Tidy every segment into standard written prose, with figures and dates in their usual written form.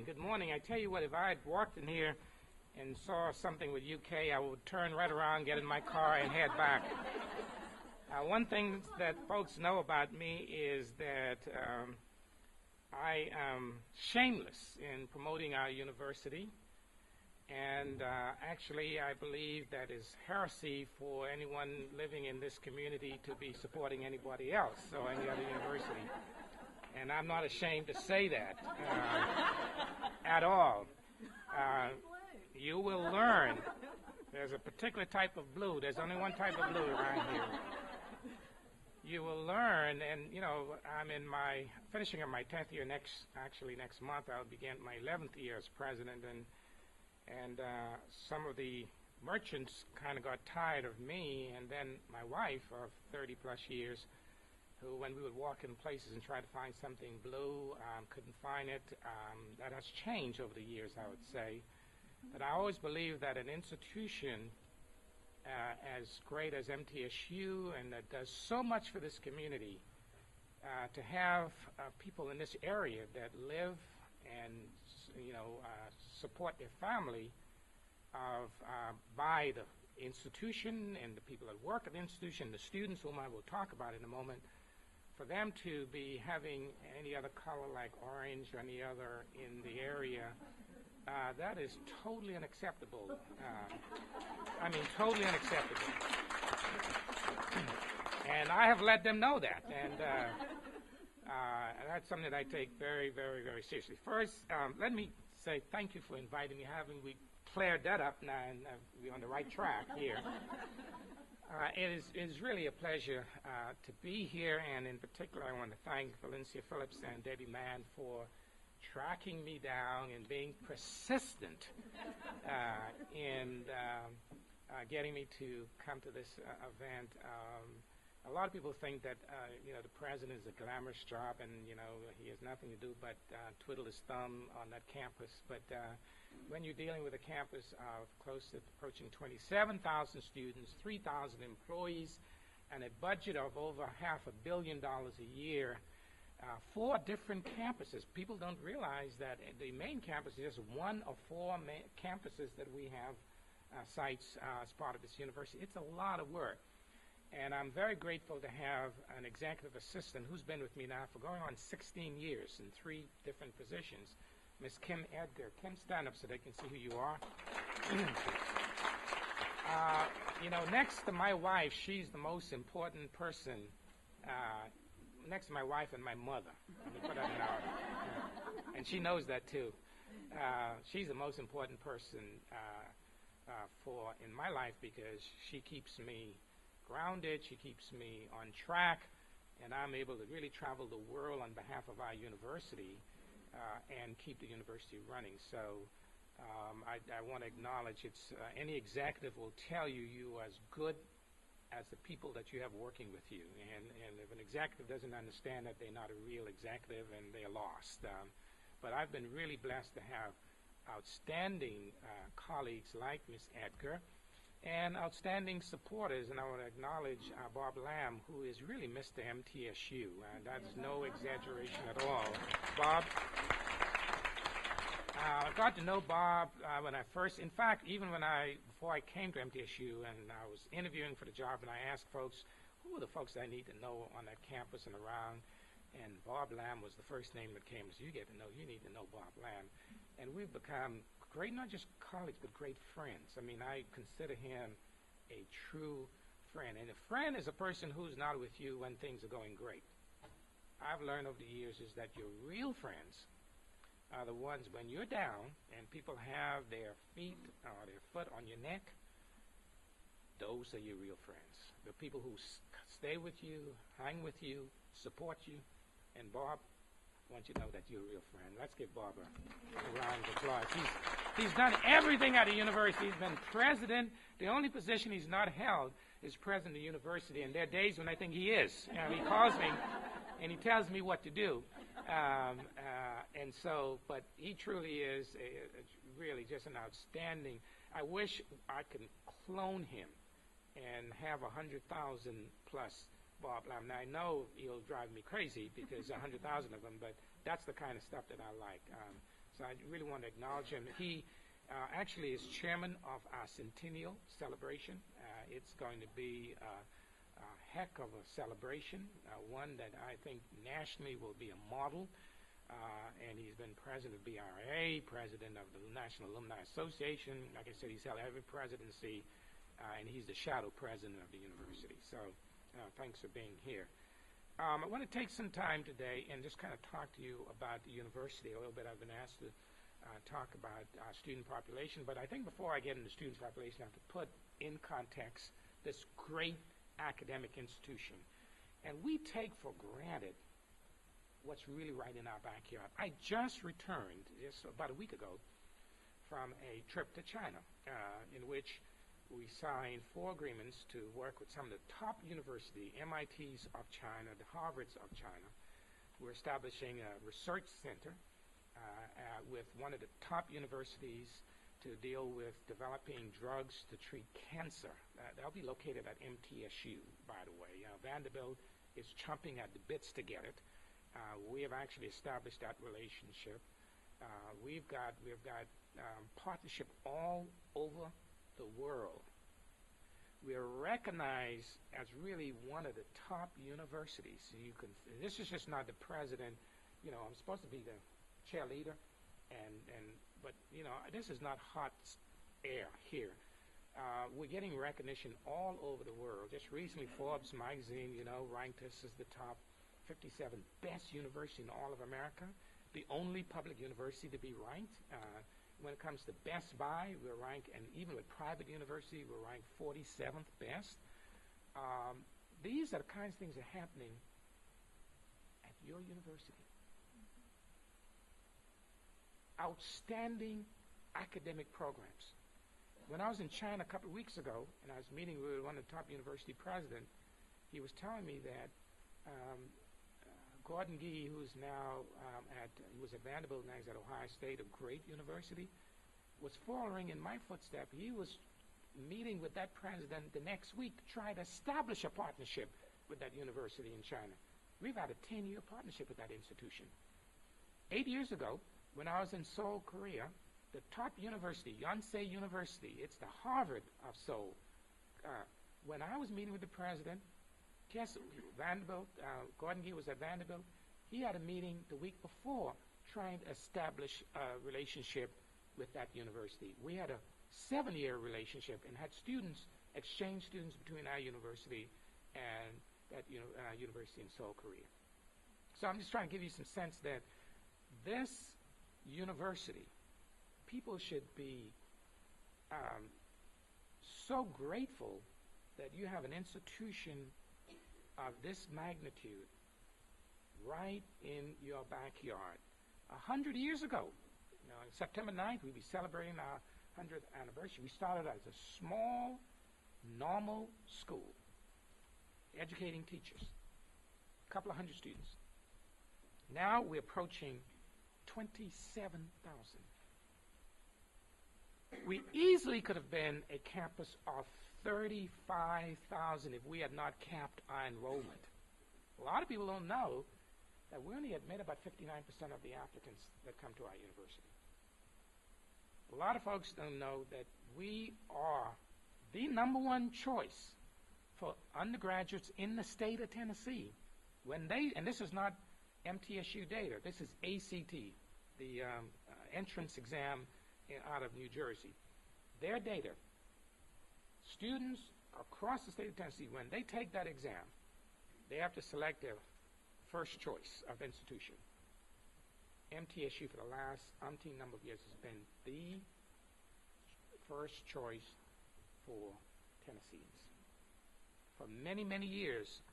Good morning. I tell you what, if I had walked in here and saw something with UK, I would turn right around, get in my car, and head back. One thing that folks know about me is that I am shameless in promoting our university. And actually, I believe that is heresy for anyone living in this community to be supporting anybody else or any other university. And I'm not ashamed to say that at all. You will learn. There's a particular type of blue. There's only one type of blue around here. You will learn, and you know, I'm in my finishing of my 10th year next month. I'll begin my 11th year as president, and some of the merchants kind of got tired of me, and then my wife of 30 plus years, who when we would walk in places and try to find something blue, couldn't find it. That has changed over the years, I would say. But I always believe that an institution as great as MTSU and that does so much for this community, to have people in this area that live and support their family by the institution and the people that work at the institution, the students whom I will talk about in a moment, for them to be having any other color like orange or any other in the area, that is totally unacceptable. I mean, totally unacceptable. And I have let them know that. And that's something that I take very, very, very seriously. First, let me say thank you for inviting me. We cleared that up now, and we're on the right track here. It is really a pleasure to be here, and in particular, I want to thank Valencia Phillips and Debbie Mann for tracking me down and being persistent in getting me to come to this event. A lot of people think that the president is a glamorous job, and he has nothing to do but twiddle his thumb on that campus. But when you're dealing with a campus of close to approaching 27,000 students, 3,000 employees, and a budget of over $500 million a year, 4 different campuses. People don't realize that the main campus is just one of 4 campuses that we have sites as part of this university. It's a lot of work. And I'm very grateful to have an executive assistant who's been with me now for going on 16 years in 3 different positions, Miss Kim Edgar. Kim, stand up so they can see who you are. Next to my wife, she's the most important person. Next to my wife and my mother. Let me put that in order. And she knows that too. She's the most important person in my life because she keeps me grounded, she keeps me on track, and I'm able to really travel the world on behalf of our university and keep the university running. So I want to acknowledge any executive will tell you are as good as the people that you have working with you. And if an executive doesn't understand that, they're not a real executive and they're lost. But I've been really blessed to have outstanding colleagues like Ms. Edgar and outstanding supporters. And I want to acknowledge Bob Lamb, who is really Mr. MTSU. That's no exaggeration at all. Bob, I got to know Bob when I first, in fact, even before I came to MTSU and I was interviewing for the job, and I asked folks, who are the folks I need to know on that campus and around? And Bob Lamb was the first name that came. So you need to know Bob Lamb. And we've become great, not just colleagues, but great friends. I mean, I consider him a true friend. And a friend is a person who's not with you when things are going great. I've learned over the years is that your real friends are the ones when you're down and people have their feet or their foot on your neck. Those are your real friends. The people who stay with you, hang with you, support you. And Bob, I want you to know that you're a real friend. Let's give Bob a round of applause. He's done everything at the university. He's been president. The only position he's not held is president of the university. And there are days when I think he is. He calls me and he tells me what to do. But he truly is really just an outstanding. I wish I could clone him and have 100,000 plus Bob Lamb. Now, I know he'll drive me crazy because 100,000 of them, but that's the kind of stuff that I like. So I really want to acknowledge him. He actually is chairman of our centennial celebration. It's going to be a heck of a celebration, one that I think nationally will be a model. And he's been president of BRA, president of the National Alumni Association. Like I said, he's held every presidency, and he's the shadow president of the university. So thanks for being here. I want to take some time today and just kind of talk to you about the university a little bit. I've been asked to talk about our student population, but I think before I get into student population, I have to put in context this great academic institution. And we take for granted what's really right in our backyard. I just returned, just about a week ago, from a trip to China, in which we signed 4 agreements to work with some of the top universities, MITs of China, the Harvards of China. We're establishing a research center with one of the top universities to deal with developing drugs to treat cancer. That'll be located at MTSU, by the way. Vanderbilt is chomping at the bits to get it. We have actually established that relationship. We've got partnership all over the world. We are recognized as really one of the top universities. So this is just not the president. I'm supposed to be the cheerleader, but this is not hot air here. We're getting recognition all over the world. Just recently, Forbes magazine, ranked us as the top 57 best university in all of America, the only public university to be ranked. When it comes to Best Buy, we're ranked, and even with private university, we're ranked 47th best. These are the kinds of things that are happening at your university. Outstanding academic programs. When I was in China a couple of weeks ago, and I was meeting with one of the top university presidents, he was telling me that Gordon Gee, who's now he was at Vanderbilt, now he's at Ohio State, a great university, was following in my footsteps. He was meeting with that president the next week to try to establish a partnership with that university in China. We've had a 10-year partnership with that institution. 8 years ago, when I was in Seoul, Korea, the top university, Yonsei University, it's the Harvard of Seoul. When I was meeting with the president, guess Vanderbilt, Gordon Gee was at Vanderbilt. He had a meeting the week before trying to establish a relationship with that university. We had a 7-year relationship and had exchange students between our university and that university in Seoul, Korea. So I'm just trying to give you some sense that this university, people should be so grateful that you have an institution of this magnitude right in your backyard. 100 years ago, on September 9th, we'll be celebrating our 100th anniversary. We started as a small, normal school, educating teachers, a couple of hundred students. Now we're approaching 27,000. We easily could have been a campus of 35,000 if we had not capped our enrollment. A lot of people don't know that we only admit about 59% of the applicants that come to our university. A lot of folks don't know that we are the #1 choice for undergraduates in the state of Tennessee. And this is not MTSU data, this is ACT, the entrance exam out of New Jersey. Their data, students across the state of Tennessee, when they take that exam, they have to select their first choice of institution. MTSU for the last umpteen number of years has been the first choice for Tennesseans. For many, many years,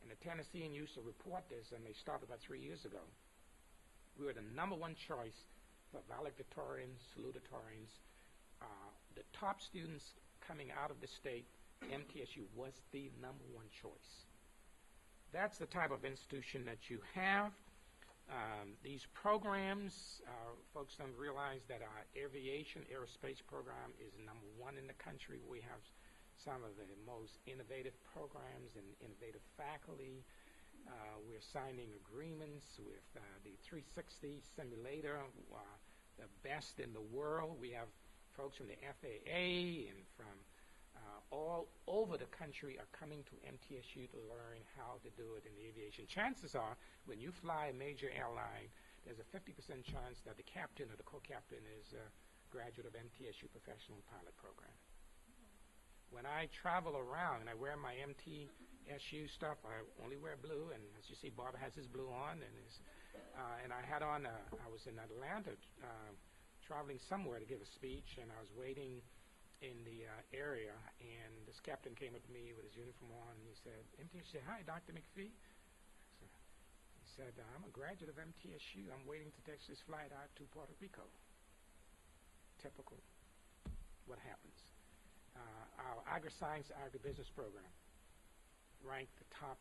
and the Tennessean used to report this, and they started about 3 years ago, we were the #1 choice for valedictorians, salutatorians. The top students coming out of the state, MTSU was the #1 choice. That's the type of institution that you have. These programs, folks don't realize that our aerospace program is #1 in the country. We have some of the most innovative programs and innovative faculty. We're signing agreements with the 360 simulator, the best in the world. We have folks from the FAA and from all over the country are coming to MTSU to learn how to do it in the aviation. Chances are, when you fly a major airline, there's a 50% chance that the captain or the co-captain is a graduate of MTSU Professional Pilot Program. When I travel around and I wear my MTSU stuff, I only wear blue, and as you see, Bob has his blue on, and I had on, I was in Atlanta traveling somewhere to give a speech, and I was waiting in the area, and this captain came up to me with his uniform on, and he said, MTSU, hi, Dr. McPhee. So he said, I'm a graduate of MTSU. I'm waiting to take this flight out to Puerto Rico. Typical. What happens? Our agri-science, agribusiness program ranked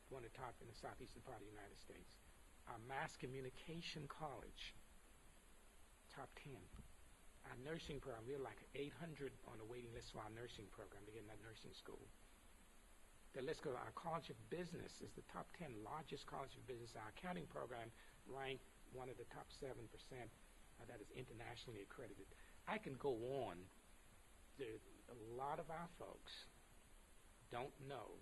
one of the top in the southeastern part of the United States. Our mass communication college, top 10. Our nursing program, we have like 800 on the waiting list for our nursing program to get in that nursing school. The list goes, our College of Business is the top 10 largest college of business. Our accounting program ranked one of the top 7% that is internationally accredited. I can go on. A lot of our folks don't know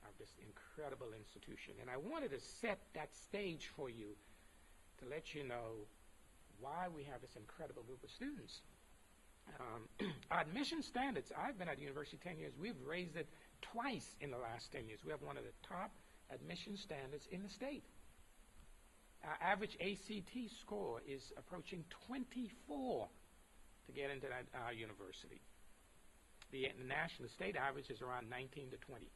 of this incredible institution. And I wanted to set that stage for you to let you know why we have this incredible group of students. Our admission standards, I've been at the university 10 years. We've raised it twice in the last 10 years. We have one of the top admission standards in the state. Our average ACT score is approaching 24 to get into our university. The national state average is around 19 to 20.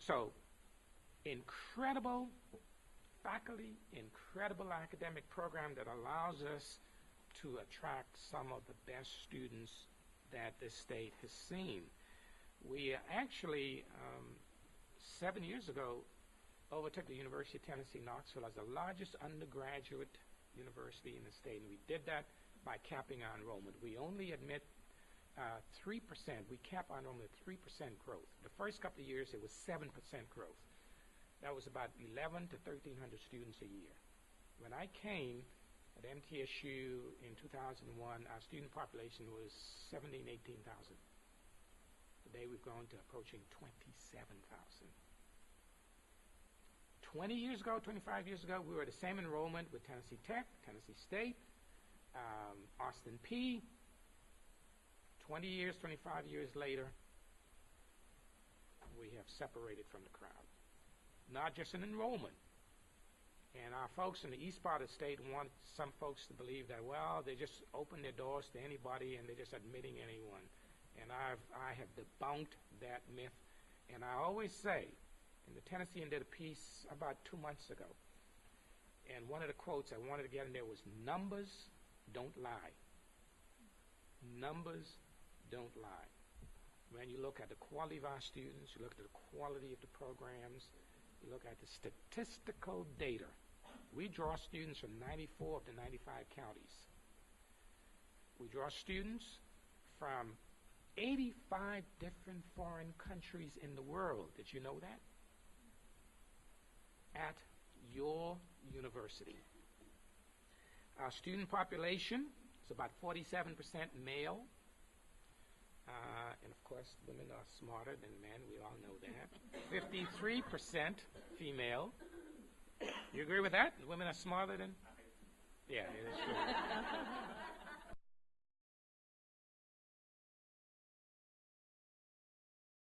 So, incredible faculty, incredible academic program that allows us to attract some of the best students that this state has seen. We actually, 7 years ago, overtook the University of Tennessee, Knoxville as the largest undergraduate university in the state, and we did that by capping our enrollment. We only admit 3%. We cap our enrollment at 3% growth. The first couple of years, it was 7% growth. That was about 11 to 1,300 students a year. When I came at MTSU in 2001, our student population was 17,000, 18,000. Today, we've grown to approaching 27,000. 20 years ago, 25 years ago, we were the same enrollment with Tennessee Tech, Tennessee State, Austin P. 20 years, 25 years later, we have separated from the crowd. Not just in enrollment. And our folks in the east part of the state want some folks to believe that, well, they just open their doors to anybody and they're just admitting anyone. And I have debunked that myth. And I always say, and the Tennessean did a piece about 2 months ago, and one of the quotes I wanted to get in there was, numbers don't lie. Numbers don't lie. When you look at the quality of our students, you look at the quality of the programs, you look at the statistical data. We draw students from 94 of the 95 counties. We draw students from 85 different foreign countries in the world. Did you know that? At your university. Our student population is about 47% male. And of course, women are smarter than men. We all know that. 53% female. You agree with that? Women are smarter than? Yeah, it is true.